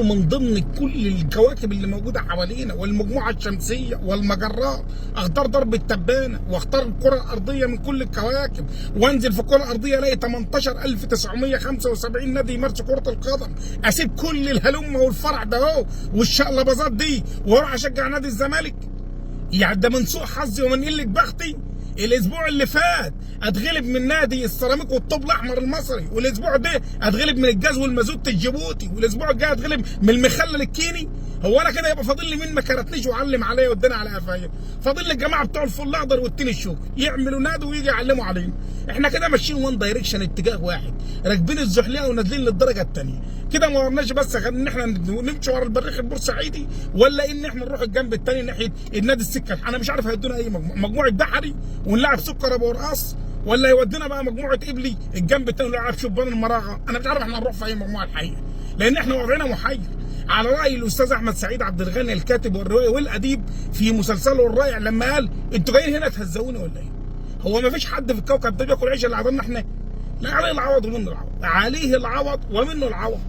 من ضمن كل الكواكب اللي موجوده حوالينا والمجموعه الشمسيه والمجرات، اختار ضرب التبانه واختار الكره الارضيه من كل الكواكب، وانزل في الكره الارضيه الاقي 18975 نادي يمارس كره القدم، اسيب كل الهلمه والفرع ده اهو والشقلباظات دي واروح اشجع نادي الزمالك؟ يعني ده من سوء حظي ومن قله بختي. الاسبوع اللي فات اتغلب من نادي السيراميك والطوب الاحمر المصري، والاسبوع ده اتغلب من الجاز والمازوت الجيبوتي، والاسبوع الجاي اتغلب من المخلل الكيني. هو انا كده يبقى فاضل لي مين ما كرتنيش وعلم عليا واداني على قفايا؟ فاضل لي الجماعه بتوع الفل الاخضر والتين الشوكي يعملوا نادي ويجي يعلموا علينا. احنا كده ماشيين وان دايركشن، اتجاه واحد، راكبين الزحليقه ونازلين للدرجه الثانيه. كده ما ورناش بس غير ان احنا نمشي ورا البريخ البورسعيدي، ولا ان احنا نروح الجنب الثاني ناحيه النادي السكه. انا مش عارف هيدونا اي مجموعه بحري ونلعب سكر ابو رقاص، ولا يودينا بقى مجموعه قبلي الجنب الثاني نلعب شبان المراغه. انا مش عارف احنا هنروح في اي مجموعه الحقيقه، لان احنا وضعنا محير. على راي الاستاذ احمد سعيد عبد الغني الكاتب والروائي والاديب في مسلسله الرائع لما قال انتوا جايين هنا تهزقوني ولا ايه؟ هو ما فيش حد في الكوكب ده بياكل عيش اللي عضلنا احنا؟ لا، عليه العوض ومنه العوض، عليه العوض ومنه العوض.